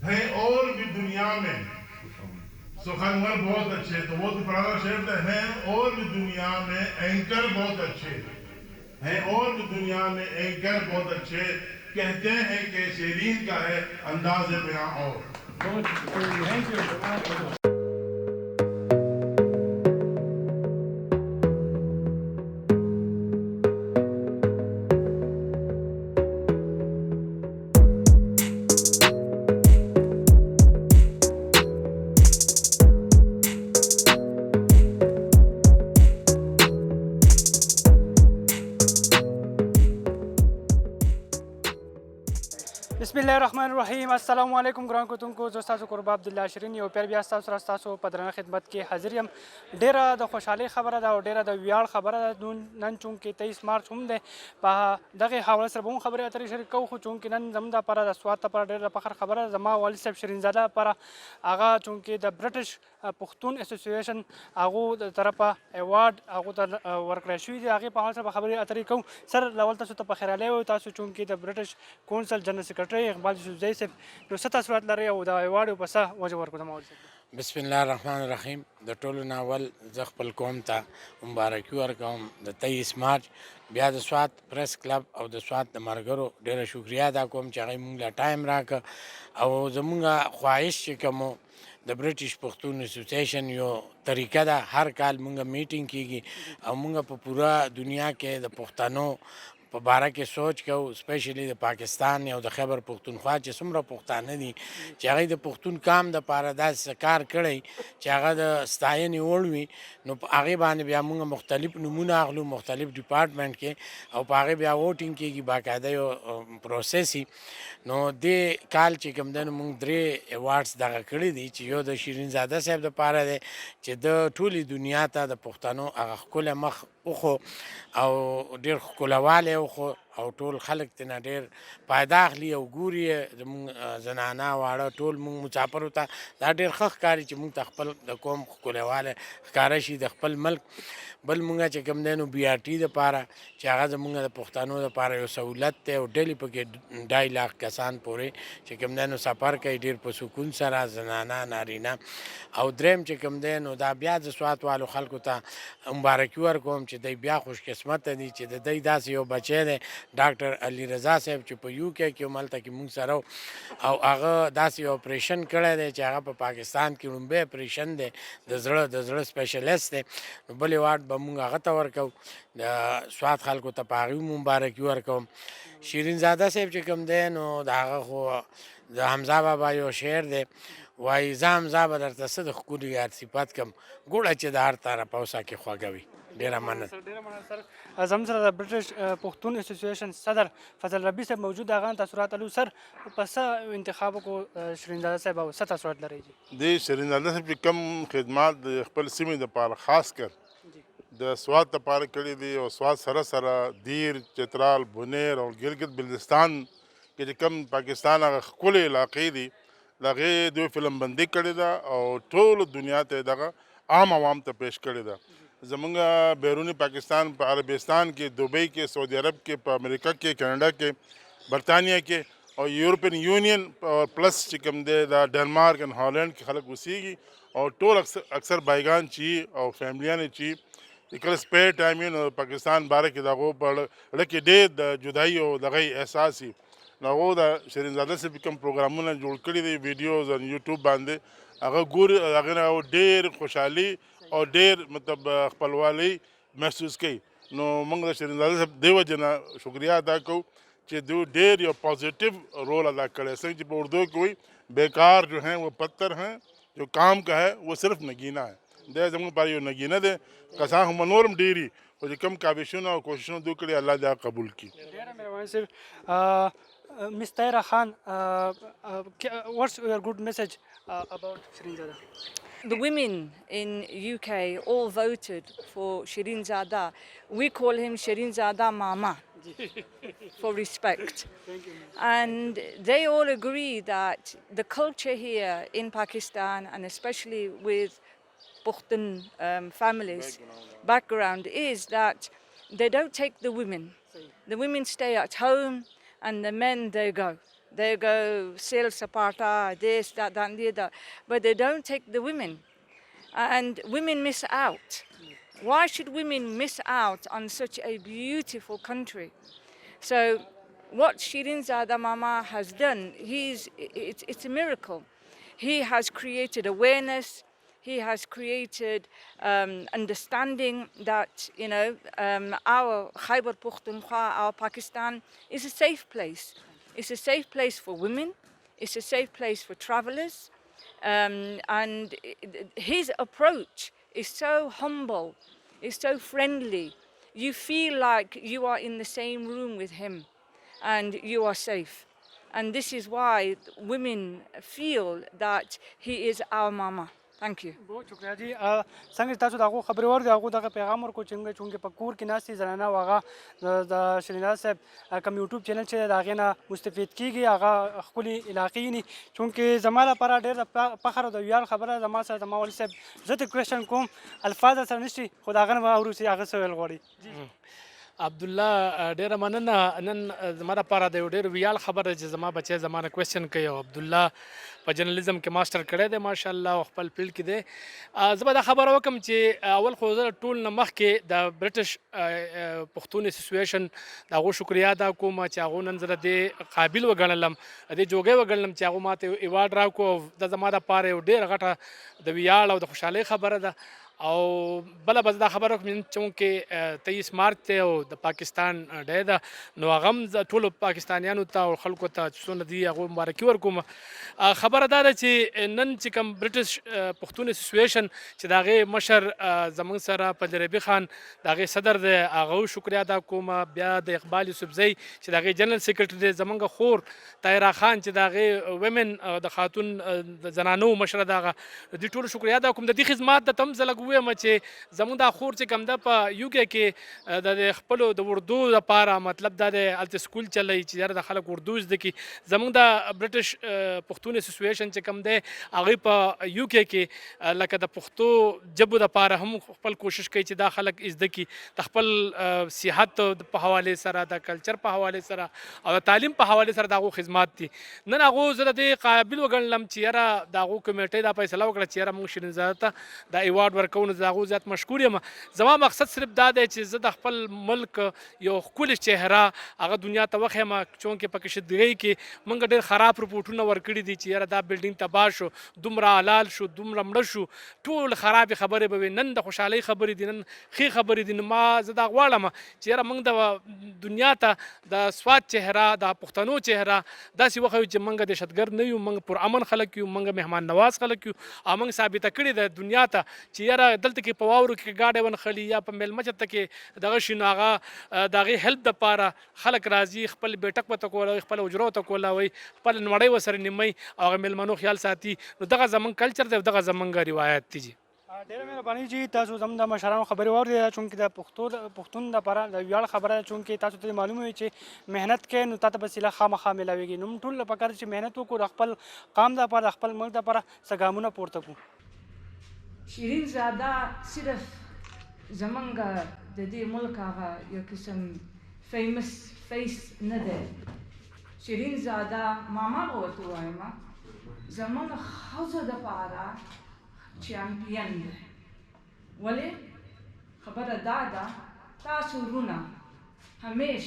हैं और भी दुनिया में सुखनवर बहुत अच्छे, तो वो तो पुराना शेर है, और भी दुनिया में एंकर बहुत अच्छे हैं, और भी दुनिया में एंकर बहुत अच्छे, कहते हैं कि शेरीन का है अंदाज बिना और। बिस्मिल्लाहिर्रहमानिर्रहीम अस्सलाम वालेकुम ګران کوتونکو زه ستاسو قربا عبدالله شیرین یو پیر بیا ستاسو سره ستاسو په درنه خدمت کې حاضر یم. ډیره د خوشحالۍ خبره ده او ډیره د ویاړ خبره ده. نن چونکې 23 مارچ هم دی، په دغې حواله سره به هم خبرې اترې شریک کوو، خو چونکې نن زموږ دپاره د سوات لپاره ډېره د فخر خبره ده. زما والد صاحب شیرین زاده لپاره هغه چونکې د برټش پښتون اسوسییشن هغو د طرفه ایوارډ هغو ته ورکړی شوي دي، هغې په حال سره به خبرې اترې کوو. سر اول تاسو ته په خیرالۍ وایو، تاسو چونکې د برټش کونسل جنرال سیکرټري اقبال یوسفزۍ صاحب نو څه تاثرات لرئ او د ایوارډ په څه وجه ورکړو د مولوي صاحب؟ بسم الله الرحمن الرحیم. د ټولو نه اول زه خپل قوم ته مبارکي ورکوم د 23 مارچ. بیا د سوات پریس کلب او د سوات د ملګرو ډېره شکریا ادا کوم چې هغوی موږ له ټایم راکړه او زموږ خواهش چې کوم د برټش پښتون اسوسییشن یو طریقه ده، هر کال موږ میټینګ کیږي او موږ په پوره دنیا کې د پښتنو په باره کې سوچ کوو، سپیشلی د پاکستان او د خیبر پښتونخوا چې څومره پښتانه دي چې هغوی د پښتون کام دپاره داسې کار کړی چې هغه د ستاینې وړ وي، نو په هغې باندې بیا موږ مختلف نومونه اخلو مختلف ډپارټمنټ کې او په هغې بیا ووټینګ کېږي، باقاعده یو پروسس وي. نو دې کال چې کوم دی نو موږ 3 ایوارډس دغه کړي دي چې یو د شیرین زاده صاحب دپاره دی چې د ټولې دنیا ته د پښتنو هغه ښکلی مخ وخو او ډېر ښکلوالی وخو او ټول خلک ترېنه ډېر فایده اخلي او ګوري یې زموږ زنانه واړه ټول موږ مسافرو ته دا ډېر ښه ښکاري چې موږ ته خپل د قوم ښکلیوالی ښکاره شي د خپل ملک. بل موږ چې کوم دی نو بي آر ټي دپاره چې هغه زموږ د پښتنو دپاره یو سهولت دی او ډیلی پکې 2.5 لاک کسان پورې چې کوم دی نو سفر کوي ډېر په سکون سره، زنانه نارینه. او دریم چې کوم دی نو دا بیا د سوات والو خلکو ته مبارکي ورکوم چې دی بیا خوش قسمته دي چې د دی داسې یو بچی دی ډاکټر علي رضا صاحب چې په یو کې هملته کې موږ سره او هغه داسې یو اپریشن کړی دی چې هغه په پاکستان کې لومبی اپریشن دی د زړه سپیشلیست دی. نو بل ایوارډ به موږ هغه ته ورکوو، د سوات خلکو ته په هغې مبارکي ورکوم. شیرین زاده صاحب چې کوم دی نو د هغه خو د حمزه بابا یو شعر دی، وایي زه حمزه به درته څه د ښکلي یار صفت کم ګوړه چې د هر طرفه اوسه کې خوږه وي. ډېره مننه. ډېره مننه سر. زموږ سره د برټش پښتون اسوسییشن صدر فضل ربي صاحب موجود، هغه تاثرات الو سر په څه انتخاب وکړو شیرین زاده صاحب او څه تاثرات لرئ؟ د شیرین زاده صاحب چې کم خدمات د خپل سیمې دپاره خاص کر د سوات دپاره کړي دي او سوات سره سره دیر، چترال، بونیر او ګلګت بلتستان کې چې کم پاکستان هغه ښکلې علاقې دي د هغې دوی فلم بندي کړې ده او ټولو دنیا ته دغه عام عوام ته پیش کړې ده. زمونږ بیرونی پاکستان په عربستان کې، دوبۍ کې، سعودي عرب کې، په امریکا کې، کینیډا کې، برطانیه کې او یورپین یونین پلس چې کوم دی دا ډنمارک او هالینډ کې خلک اوسیږي او ټول اکثر بایګان چې او فیملیانې چې کله سپیر ټایم وي نو پاکستان باره کې د هغو په اړه کې ډېر د جدایي او دغه احساس وي. نو هغو د شیرین زاده صاحب کوم پروګرامونه جوړ کړي دي ویډیوز او یوټیوب باندې هغه ګوري، هغې نه ډېر خوشحالي او ډېر مطلب خپلوالی محسوس کوي. نو موږ د شیرین زاده صاحب دې وجې نه شکریا ادا کوو چې دوی ډېر یو پازیټیو رول ادا کړی. څنګه چې په اردو کې وایي بیکار جو ہیں وہ پتھر ہیں جو کام کا ہے وہ صرف نگینه ہے. دی زموږ لپاره یو نګینه دی، کسان هم نور هم ډېري خو چې کوم کاوشونه او کوششونه دوی کړي الله دې قبول کړي. ډېره مهرباني صاحب. Miss Tahira Khan, what's your good message about Shirin Zada? The women in UK all voted for Shirin Zada. We call him Shirin Zada Mama for respect. And they all agree that the culture here in Pakistan, and especially with Pushtun families background, is that they don't take the women. The women stay at home and the men, they go. They go sale sapata, this, that, and the other, but they don't take the women. And women miss out. Why should women miss out on such a beautiful country? So what Shirin Zada Mama has done, it's a miracle. He has created awareness. He has created understanding that, our Khyber Pakhtunkhwa, our Pakistan, is a safe place. It's a safe place for women. It's a safe place for travelers. And his approach is so humble, is so friendly. You feel like you are in the same room with him and you are safe. And this is why women feel that he is our mama. Thank you. बहुत शुक्रिया जी څنګه تاسو دغه خبرې ور دغه دغه پیغام ورکو چې په کور کې ناستې زنانه واغه د شرینا صاحب کوم یوټیوب چینل چې دا غینه مستفید کیږي هغه خپل علاقې نه چونکه زماله پر ډېر فخر او د ویاړ خبره زما سره زما ول صاحب زه ته کوېشن کوم الفاظ سره نشي خداغه ما اوروسي هغه سوال غوړي عبدالله ډیره مننه نن زما لپاره د یو ډېر ویاړ خبره چې زما بچی زمانه کوېشن کوي او عبدالله په جرنالیزم کې ماسټر کړی دی ماشاءالله او خپل فیلډ کې دی زه به دا خبره وکړم چې اول خو زه ټول نه مخکې د برټش پښتون اسوسییشن د هغو شکریا ادا کوم چې هغو نن زه د دې قابل وګڼلم د دې جوګی وګڼلم چې هغو ماته ایوارډ راکړو او دا زما دپاره یو ډېره غټه د ویاړ او د خوشحالۍ خبره ده او بله به زه دا خبره وکړم چونکې 23 مارچ دی او د پاکستان ډی ده نو هغه هم ټولو پاکستانیانو ته او خلکو ته چې څونه دي هغو مبارکي ورکوم خبره دا ده چې نن چې کوم برټش پښتون اسوسییشن چې د هغې مشر زموږ سره فضل خان د هغې صدر دی هغه شکریا ادا کوم بیا د اقبال یوسفزۍ چې د هغې جنرال سیکرټري دی زموږ خور طاهره خان چې د هغې ویمن د خاتون د زنانو مشره د هغه دې ټولو شکریا ادا کوم د دې خدمات ته هم زه لږ ویم چې زموږ دا خور چې کوم ده په یو کې د خپلو د اردو لپاره مطلب دا دی هلته سکول چلی چې یاره د خلک اردو زده کړي زموږ د برټش پښتون اسوسییشن چې کوم دی هغوی په یو کې لکه د پښتو ژبو دپاره هم خپل کوشش کوي چې دا خلک زده کړي د خپل صحت په حوالې سره د کلچر په حوالې سره او د تعلیم په حوالې سره د هغو خدمات دي نن هغو زه د دې قابل وګڼلم چې یاره د هغو کمیټۍ دا فیصله وکړه چې یاره موږ شیرینزاده ته دا ایوارډ ورکوو نو زه هغو زیات مشکور یم زما مقصد صرف دا دی چې زه د خپل ملک یو ښکلې چهره هغه دنیا ته وښیم چونکې په کشیدګۍ کې موږ ډېر خراب رپورټونه ورکړي دي چې یاره دا بلډینګ تباه شو دومره حلال شو دومره مړه شو ټول خرابې خبرې به وي نن د خوشحالۍ خبرې دي نن ښې خبرې دي نو ما زه دا غواړم چې یاره موږ د دنیا ته د سواد چهره د پښتنو چهره داسې وښیو چې موږ دهشتګرد نه یو موږ پرامن خلک یو موږ مهمان نواز خلک یو او موږ ثابته کړې ده دنیا ته چې یاره دلته کې په واورو کې ګاډی ونښلي یا په میلمه چته کې دغه شي نو هغه د هغې هیلپ دپاره خلک راځي خپل بیټک ورته کولاوي خپل حجره ورته کولاوي خپل نړۍ ورسره نیموي او هغه میلمنو خیال ساتي نو دغه زموږ کلچر دی او دغه زموږ روایت دي جي ډېره مهرباني چې تاسو زموږ د مشرانو خبرې واورېده چونکې د پښتون دپاره د ویاړ خبره ده چونکې تاسو ته معلومه وي چې محنت کوې نو تا ته وسیله خامخا میلاویږي نو موږ ټول له پکار چې محنت وکړو د خپل قام دپاره د خپل ملک دپاره څه ګامونه پورته کړو شیرین زاده صرف زمونږ د دې ملک هغه یو قسم فیمس فیس نه دی شیرین زاده ماما به ورته وایم زمونږ ښځو دپاره چمپین دی ولې خبره دا ده تاسو وروڼه همیش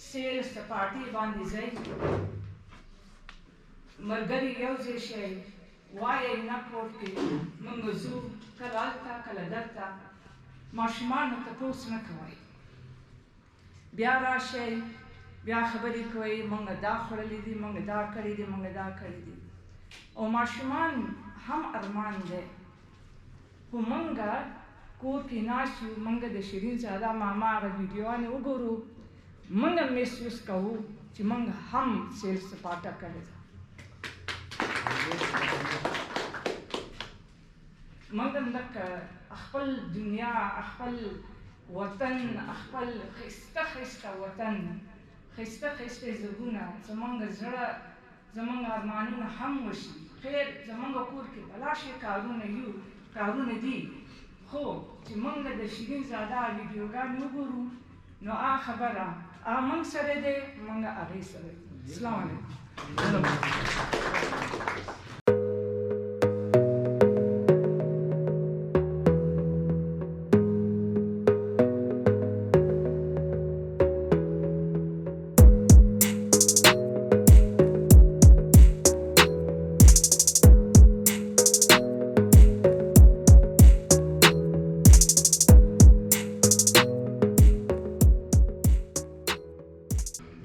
سیل سپاټي باندې ځئ ملګري یو ځای شئ وایئ نه کوټ کې موږ ځو کله هلته کله دلته ماشومانو تپوس نه کوئ بیا راشئ بیا خبرې کوئ موږ دا خوړلي دي موږ دا کړي دي موږ دا کړي دي او ماشومان هم ارمان دی خو موږ کور کې ناست یو موږ د شیرین زاده ماما هغه ویډیوانې وګورو موږ محسوس کوو چې موږ هم سیل سپاټه کړې ده موږ هم لکه خپل دنیا خپل وطن خپل ښایسته ښایسته وطن ښایسته ښایسته ځایونه زموږ زړه زموږ ارمانونه هم وشي خیر زموږ کور کې بلا شي کارونه دي خو چې موږ د شیرین زاده ویډیوګانې وګورو نو خبره موږ سره دی موږ هغې سره دی السلام علیکم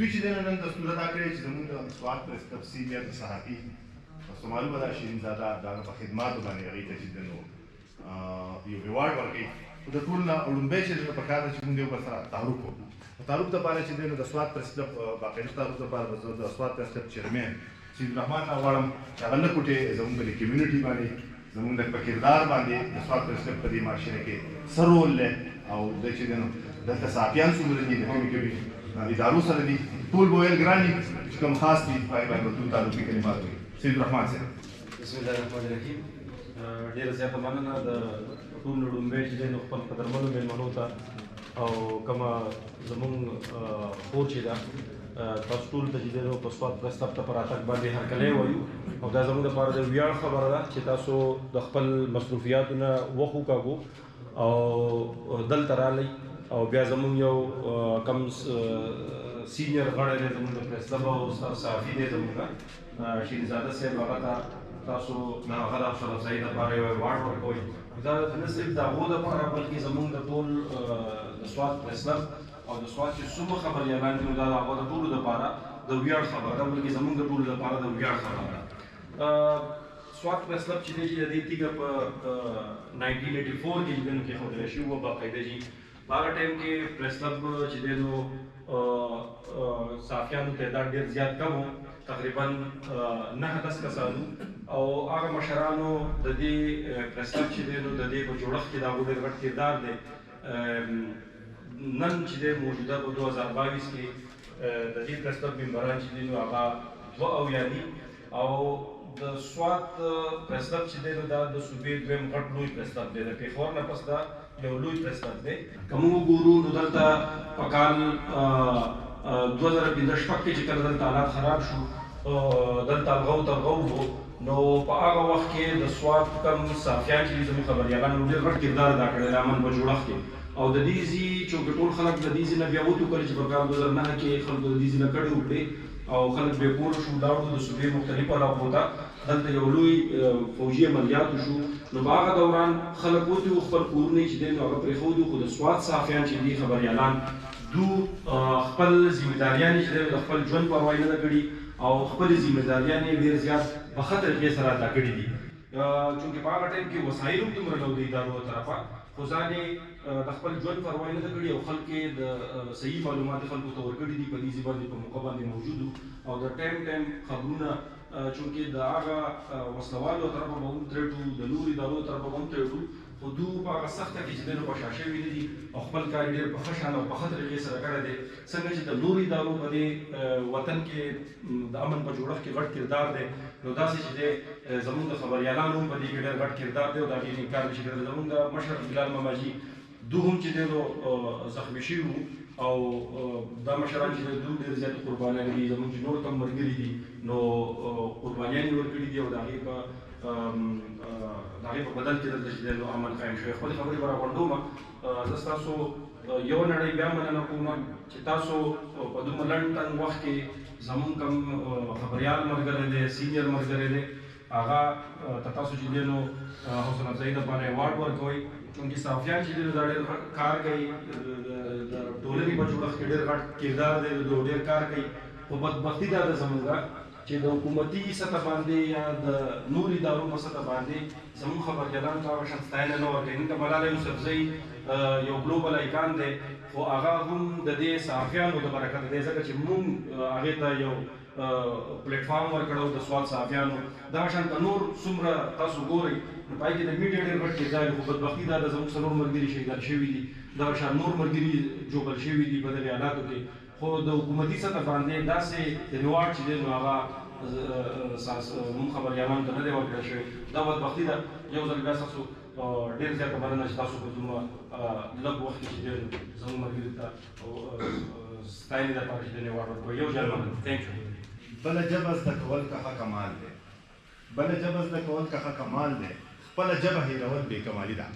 دوی چې دی نن دستور ادا کړی چې زموږ د سوات پرس کلب سینیر د صحافي تاسو معلومه ده شیرین زاده د هغه په خدماتو باندې هغوی ته چې دی نو یو ریوارډ ورکوي خو د ټول نه لومبی چې دی نو پکار ده چې موږ یو بل سره تعارف وکړو په تعارف دپاره چې دی نو د سوات پرس کلب باقاعده تعارف دپاره زه د سوات پرس کلب چیرمین سید الرحمن نه غواړم چې هغه نه کوټې زموږ د کمیونټي باندې زموږ د په کردار باندې د سوات پرس کلب په دې معاشره کې څه رول دی او دی چې دی نو دلته صحافیان څومره دي د کومې کومې ادارو سره دي ټول به ویل ګران دي چې کوم خاص دي پای باندې ټول تعلقي کلمات وي سید الرحمن صاحب بسم الله الرحمن الرحیم ډیره زیاته مننه د ټول لومبی چې دی نو خپل قدرمنو مېلمنو ته او کومه زموږ خور چې ده تاسو ټول ته چې دی نو په سوات پرس کلب ته په راتګ باندې هرکلی وایو او دا زموږ دپاره د ویاړ خبره ده چې تاسو د خپل مصروفیاتو نه وخت وکاږو او دلته رالی او بیا زموږ یو کم سینیر غړی دی زموږ د پرس کلب او صحافي دی زموږ شیرین زاده صاحب هغه ته تاسو د هغه د حوصله افزایي دپاره یو ایوارډ ورکوئ دا نه صرف د هغو دپاره بلکې زموږ د ټول د سوات پرس کلب او د سوات چې څومره خبریالان دي نو دا د هغو د ټولو دپاره د ویاړ خبره ده بلکې زموږ د ټولو دپاره د ویاړ خبره ده سوات پرس کلب چې دی چې د دې تیږه په 1984 کې چې دی نو کېښودلی شوي وه باقاعده جي په هغه ټایم کې پرس کلب چې دی نو صحافیانو تعداد ډېر زیات کم و تقریبا 9-10 کسانو او هغه مشرانو د دې پرس کلب چې دی نو د دې په جوړښت کې د هغو ډېر غټ کردار دی نن چې دی موجوده په 2022 کې د دې پرس کلب ممبران چې دی نو هغه 2 دي او د سوات پرس کلب چې دی نو دا د صوبې دویم غټ لوی پرس کلب دی د پېښور نه پس دا یو لوی پرس کلب دی که موږ وګورو نو دلته په کال 2015 کې چې کله دلته حالات خراب شو دلته الغو ترغو و نو په هغه وخت کې د سوات کم صحافیان چې زموږ خبریالانو ډېر غټ کردار ادا کړی د امن په جوړښت کې او د دې ځي چونکې ټول خلک د دې ځي نه بیا وټوکل چې په کال 2009 کې خلکو د دې ځي نه کډې وکړې او خلک بې کوره شو لاړو د صوبې مختلفو علاقو ته دلته یو لوی فوجي عملیاتو شو نو په هغه دوران خلک وتي وو خپل کورونه چې دی نو هغه پرېښودي خو د سوات صحافیان چې دي خبریالان دو خپل ذمهداریانې چې دی د خپل ژوند پروا یې نه ده کړي او خپلې ذمهداریانې ډېر زیات په ښه طریقې سره ادا کړي دي چونکې په هغه ټایم کې وسایل هم دومره نه وو د ادارو طرفه خو ځان یې د خپل ژوند پروا یې نه ده کړي او خلک یې د صحیح معلومات خلکو ته ورکړي دي په دې ځای باندې په موقع باندې موجود وو او د ټایم خبرونه چونکې د هغه وسلوالو طرفه به هم ترېټو د نورو ادارو طرفه به هم ترېټو خو دو په هغه سخته کې چې دی نو په شا شوي نه دي او خپل کار یې ډېر په ښه شان او په ښه طریقې سره کړی دی څنګه چې د نورو ادارو په دې وطن کې د امن په جوړښت کې غټ کردار دی نو داسې چې دی زموږ د خبریالانو هم په دې کې ډېر غټ کردار دی او د هغې انکار نشي کېدلی زموږ د مشر بلال ماماجي دو هم چې دی نو زخمي شوي وو او دا مشران چې دو ډېر زیاتې قربانیان دي زموږ چې نور کم ملګري دي نو قربانیان یې ورکړي دي او د هغې په بدل کې دلته چې دی نو امن قایم شوی خپلې خبرې به راغونډوم زه ستاسو یو نړۍ بیا مننه کوم چې تاسو په دومره لنډ تنګ وخت کې زموږ کوم خبریال ملګری دی سینیر ملګری دی هغه ته تاسو چې دی نو حوصله افزایي دپاره ایوارډ ورکوئ چونکې صحافیان چې دی نو دا ډېر کار کوي د ټولنې په جوړښت کې ډېر غټ کردار دی ډېر کار کوي خو بدبختي دا ده زموږ چې د حکومتي سطح باندې یا د نورو ادارو په سطح باندې زموږ خبریالانو ته هغه شان ستاینه نه ورکوي نن که ملال یوسفزۍ یو ګلوبل ایکان دی خو هغه هم د دې صحافیانو د برکته دی ځکه چې موږ هغې ته یو پلیټفارم ورکړو د سوات صحافیانو دغه شان که نور څومره تاسو ګورئ نو په هغې کې د میډیا ډېر غټ کردار دی خو بدبختي دا ده زموږ څلور ملګري شهیدان شوي دي دغه شان نور ملګري جوړل شوي دي په دغې حالاتو کې خو د حکومتي سطح باندې داسې ریوارډ چې دی نو هغه موږ خبریالانو ته نه دی ورکړل شوی دا بدبختي ده یو ځل بیا ستاسو ډېر زیاته مننه چې تاسو په دومره لږ وخت کې چې دی زموږ ملګري ته ستاینې دپاره چې دی ریوارډ ورکوئ یو ځل مننه تھینک یو بله ژبه زده کول که ښه کمال دی بله ژبه زده کول که ښه کمال دی خپله ژبه هېرول بې کمالي ده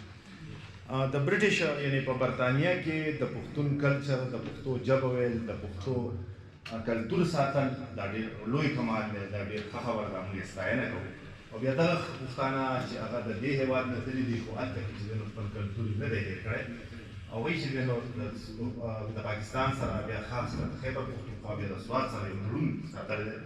د برټش یعنی په برطانیه کې د پښتون کلچر د پښتو ژبه ویل د پښتو کلتور ساتل دا ډېر لوی کمال دی دا ډېر ښه خبره ده موږ یې ستاینه کوو او بیا دغه پښتانه چې هغه د دې هېواد نه تللي دي خو هلته کې چې دی نو خپل کلتور یې نه دی هېر کړی او وایي چې دی نو د پاکستان سره بیا خاص کر د خیبر پښتونخوا بیا د سوات سره یو تړون ساتلی دی